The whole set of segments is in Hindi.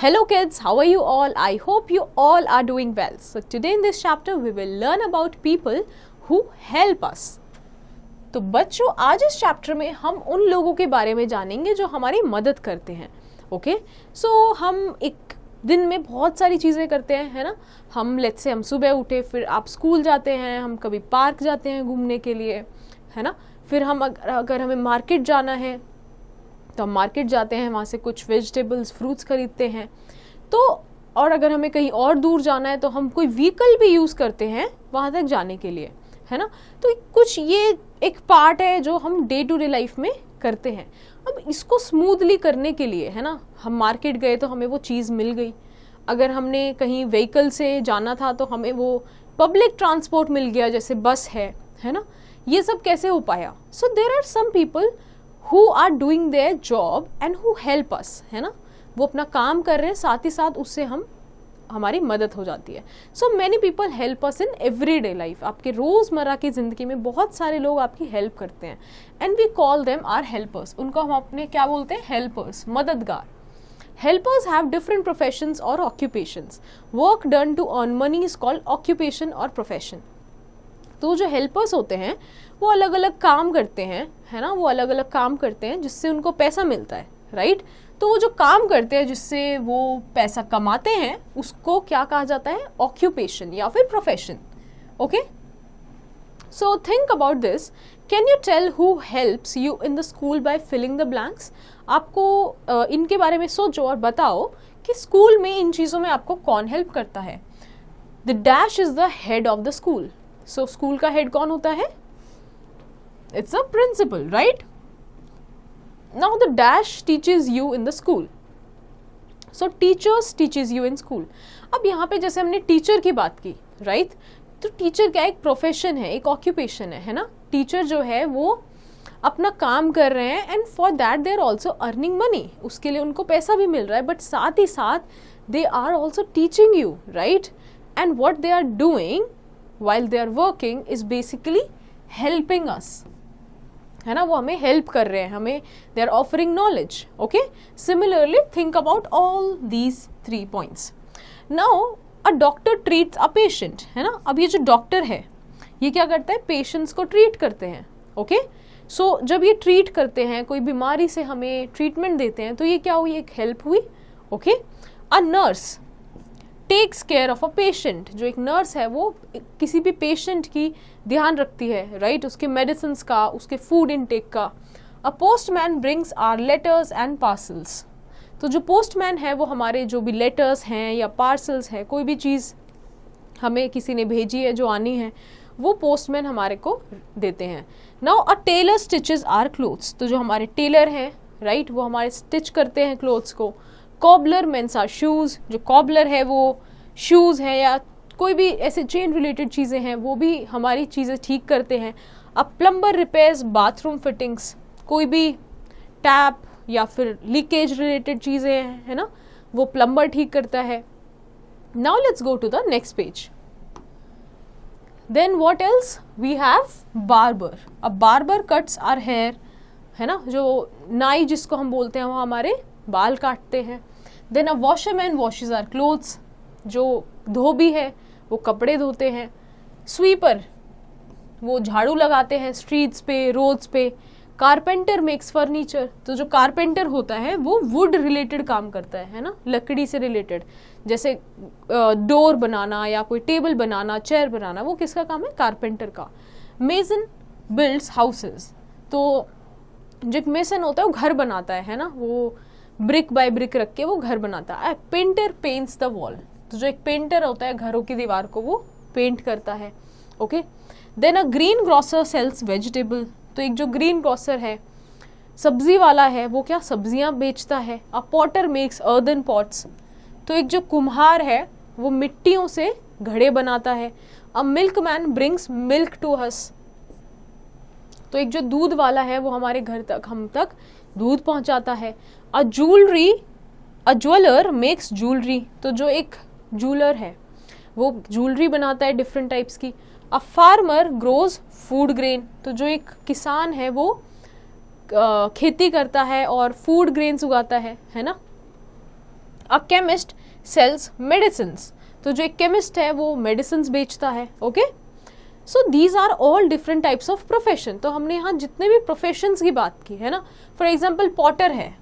Hello kids, how are you all? I hope you all are doing well. So today in this chapter we will learn about people who help us. तो बच्चों आज इस चैप्टर में हम उन लोगों के बारे में जानेंगे जो हमारी मदद करते हैं. ओके सो हम एक दिन में बहुत सारी चीज़ें करते हैं, है ना. हम लेट्स से हम सुबह उठे, फिर आप स्कूल जाते हैं, हम कभी पार्क जाते हैं घूमने के लिए, है ना. फिर हम अगर हमें मार्केट जाना है तो हम मार्केट जाते हैं, वहाँ से कुछ वेजिटेबल्स फ्रूट्स खरीदते हैं. तो और अगर हमें कहीं और दूर जाना है तो हम कोई व्हीकल भी यूज़ करते हैं वहाँ तक जाने के लिए, है ना. तो कुछ ये एक पार्ट है जो हम डे टू डे लाइफ में करते हैं. अब इसको स्मूथली करने के लिए, है ना, हम मार्केट गए तो हमें वो चीज़ मिल गई. अगर हमने कहीं व्हीकल से जाना था तो हमें वो पब्लिक ट्रांसपोर्ट मिल गया, जैसे बस है ना. ये सब कैसे हो पाया? So there are some people who are doing their job and who help us, है ना. वो अपना काम कर रहे हैं, साथ ही साथ उससे हमारी मदद हो जाती है. So many people help us in every day life. आपके रोज़मर्रा की ज़िंदगी में बहुत सारे लोग आपकी हेल्प करते हैं and we call them are helpers. उनको हम अपने क्या बोलते हैं? हेल्पर्स, मददगार. हेल्पर्स हैव डिफरेंट प्रोफेशंस और occupations. Work done to earn money is called occupation और प्रोफेशन. तो जो हेल्पर्स होते हैं वो अलग अलग काम करते हैं, है ना. वो अलग अलग काम करते हैं जिससे उनको पैसा मिलता है, राइट. तो वो जो काम करते हैं जिससे वो पैसा कमाते हैं उसको क्या कहा जाता है? ऑक्यूपेशन या फिर profession. Okay so think about this. Can you tell who helps you in the school by filling the blanks? आपको इनके बारे में सोचो और बताओ कि स्कूल में इन चीज़ों में आपको कौन हेल्प करता है. The dash is the head of the school. So school का हेड कौन होता है? It's a principal, right. Now the dash teaches you in the school. So teachers teaches you in school. अब यहाँ पे जैसे हमने टीचर की बात की, राइट. तो टीचर क्या एक प्रोफेशन है, एक ऑक्यूपेशन है ना. टीचर जो है वो अपना काम कर रहे हैं and for that they are also earning money. उसके लिए उनको पैसा भी मिल रहा है, बट साथ ही साथ they are also teaching you, right. And what they are doing while they are working is basically helping us, है ना. वो हमें हेल्प कर रहे हैं, हमें they are offering knowledge. Okay similarly think about all these 3 points. Now a doctor treats a patient, है ना. अब ये जो डॉक्टर है ये क्या करता है? पेशेंट्स को ट्रीट करते हैं. ओके सो जब ये ट्रीट करते हैं, कोई बीमारी से हमें ट्रीटमेंट देते हैं, तो ये क्या हुई? एक हेल्प हुई. Okay a nurse takes care of a patient. जो एक नर्स है वो किसी भी पेशेंट की ध्यान रखती है, राइट. उसके मेडिसिन का, उसके फूड इनटेक का. A postman brings our letters and parcels. तो जो पोस्टमैन है वो हमारे जो भी लेटर्स हैं या पार्सल्स हैं, कोई भी चीज़ हमें किसी ने भेजी है जो आनी है, वो पोस्टमैन हमारे को देते हैं. Now a tailor stitches our clothes. तो जो हमारे टेलर हैं, राइट, वो हमारे स्टिच करते हैं क्लोथ्स को. Cobbler mends our shoes. जो कॉबलर है वो शूज़ है या कोई भी ऐसे चेन रिलेटेड चीज़ें हैं वो भी हमारी चीज़ें ठीक करते हैं. अब प्लम्बर रिपेयर्स बाथरूम फिटिंग्स. कोई भी टैप या फिर लीकेज रिलेटेड चीज़ें हैं, है ना, वो प्लम्बर ठीक करता है. Now let's go to the next page. Then what else? We have barber. अब बार्बर कट्स आर हेयर, है ना. जो नाई जिसको हम बोलते हैं वो हमारे बाल काटते हैं. Then a washerman washes our clothes. जो धोबी है वो कपड़े धोते हैं. स्वीपर वो झाड़ू लगाते हैं स्ट्रीट्स पे, रोड्स पे. Carpenter makes furniture. तो जो कारपेंटर होता है वो वुड रिलेटेड काम करता है ना, लकड़ी से रिलेटेड. जैसे डोर बनाना या कोई टेबल बनाना, चेयर बनाना, वो किसका काम है? कारपेंटर का. Mason builds houses. तो जो एक मेसन होता है वो घर बनाता है ना, वो ब्रिक बाय ब्रिक रख के वो घर बनाता है. Painter paints the wall. तो जो एक पेंटर होता है घरों की दीवार को वो पेंट करता है. ओके देन अ ग्रीन ग्रोसर सेल्स वेजिटेबल. तो एक जो ग्रीन ग्रोसर है, सब्जी वाला है, वो क्या सब्जियां बेचता है. अ पॉटर मेक्स अर्दन पॉट्स. तो एक जो कुम्हार है वो मिट्टियों से घड़े बनाता है. A milkman brings milk to us. तो एक जो दूध वाला है वो हमारे घर तक, हम तक दूध पहुंचाता है. अ ज्वेलर मेक्स ज्वेलरी. तो जो एक ज्वेलर है वो ज्वेलरी बनाता है डिफरेंट टाइप्स की. A farmer grows food grain. तो जो एक किसान है वो खेती करता है और फूड ग्रेन्स उगाता है ना. अ केमिस्ट सेल्स मेडिसिन्स, तो जो एक केमिस्ट है वो मेडिसिन्स बेचता है। Okay, so these are all different types of profession. तो हमने यहाँ जितने भी प्रोफेशंस की बात की है ना, फॉर एग्जाम्पल पॉटर है,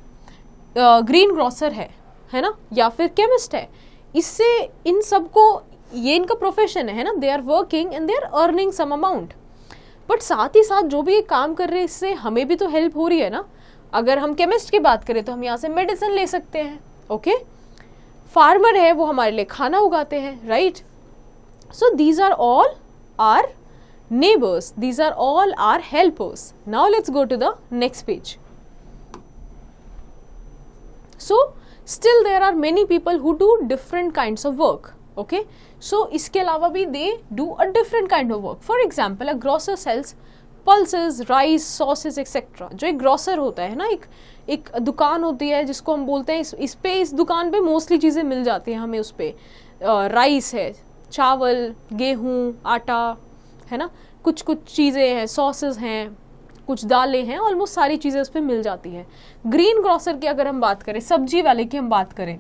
ग्रीन ग्रॉसर है ना, या फिर केमिस्ट है, इससे इन सबको ये इनका प्रोफेशन है ना, they are working and they are earning some amount. But साथ ही साथ जो भी ये काम कर रहे हैं इससे हमें भी तो हेल्प हो रही है ना। अगर हम केमिस्ट की बात करें तो हम यहाँ से मेडिसिन ले सकते हैं। ओके, फार्मर है वो हमारे लिए खाना उगाते हैं, right. So these are all our neighbours, these are all our helpers. Now let's go to the next page. So still there are many people who do different kinds of work. Okay, so इसके अलावा भी they do a different kind of work. For example, a grocer sells pulses, rice, sauces, etc. जो एक ग्रोसर होता है ना, एक दुकान होती है जिसको हम बोलते हैं, इस दुकान पे मोस्टली चीज़ें मिल जाती हैं हमें। उस पर राइस है, चावल, गेहूँ, आटा है ना, कुछ चीज़ें हैं, सॉसेस हैं, कुछ दालें हैं, ऑलमोस्ट सारी चीज़ें उस पर मिल जाती हैं। ग्रीन ग्रोसर की अगर हम बात करें, सब्जी वाले की हम बात करें,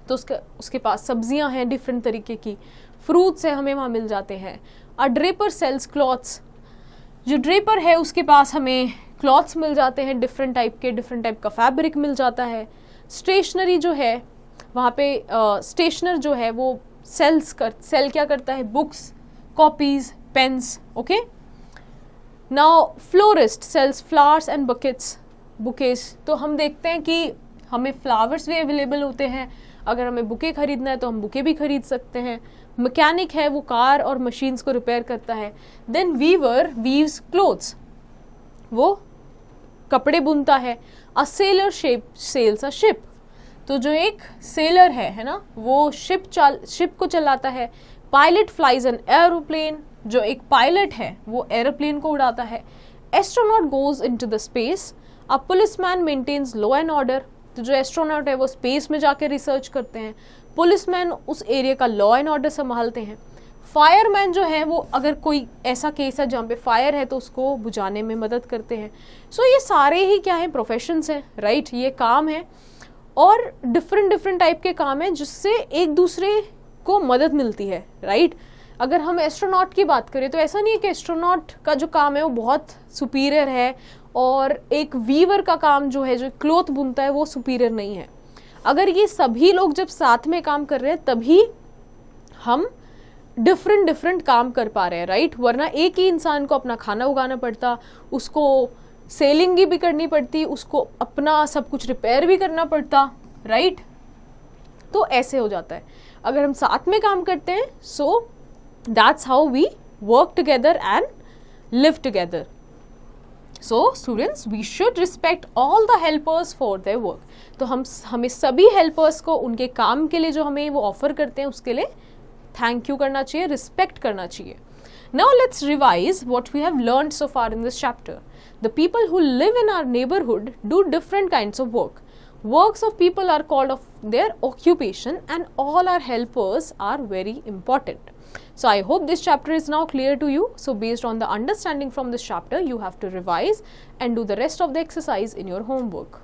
तो उसके पास सब्जियां हैं डिफरेंट तरीके की, फ्रूट्स हैं, हमें वहाँ मिल जाते हैं। अ ड्रेपर सेल्स क्लॉथ्स, जो ड्रेपर है उसके पास हमें क्लॉथ्स मिल जाते हैं, डिफरेंट टाइप का फैब्रिक मिल जाता है। स्टेशनरी जो है वहाँ पे स्टेशनर जो है वो सेल क्या करता है, books, copies, pens. Okay, now florist sells flowers and bouquets. तो हम देखते हैं कि हमें फ्लावर्स भी अवेलेबल होते हैं, अगर हमें बुके खरीदना है तो हम बुके भी खरीद सकते हैं। मैकेनिक है वो कार और मशीन्स को रिपेयर करता है। देन वीवर वीव्स क्लोथ्स, वो कपड़े बुनता है। A seller sales a ship, तो जो एक सेलर है ना, वो शिप को चलाता है। पायलट फ्लाइज एन एरोप्लेन, जो एक पायलट है वो एरोप्लेन को उड़ाता है। Astronaut goes into the space. A policeman maintains law and order, तो जो एस्ट्रोनॉट है वो स्पेस में जाके रिसर्च करते हैं। पुलिसमैन उस एरिया का लॉ एंड ऑर्डर संभालते हैं। फायरमैन जो है वो अगर कोई ऐसा केस है जहाँ पे फायर है तो उसको बुझाने में मदद करते हैं। सो ये सारे ही क्या है, प्रोफेशंस हैं, राइट। ये काम है और डिफरेंट टाइप के काम हैं जिससे एक दूसरे को मदद मिलती है, राइट। अगर हम एस्ट्रोनॉट की बात करें तो ऐसा नहीं है कि एस्ट्रोनॉट का जो काम है वो बहुत सुपीरियर है और एक वीवर का काम जो है, जो क्लोथ बुनता है, वो सुपीरियर नहीं है। अगर ये सभी लोग जब साथ में काम कर रहे हैं तभी हम डिफरेंट काम कर पा रहे हैं, राइट। वरना एक ही इंसान को अपना खाना उगाना पड़ता, उसको सेलिंग भी करनी पड़ती, उसको अपना सब कुछ रिपेयर भी करना पड़ता, राइट। तो ऐसे हो जाता है। अगर हम साथ में काम करते हैं, so that's how we work together and live together. So students, we should respect all the helpers for their work. तो हमें सभी हेल्पर्स को उनके काम के लिए जो हमें वो ऑफर करते हैं उसके लिए थैंक यू करना चाहिए, रिस्पेक्ट करना चाहिए। Now let's revise what we have learned so far in this chapter. The people who live in our neighborhood do different kinds of work. Works of people are called of their occupation and all our helpers are very important. So I hope this chapter is now clear to you. So based on the understanding from this chapter, you have to revise and do the rest of the exercise in your homework.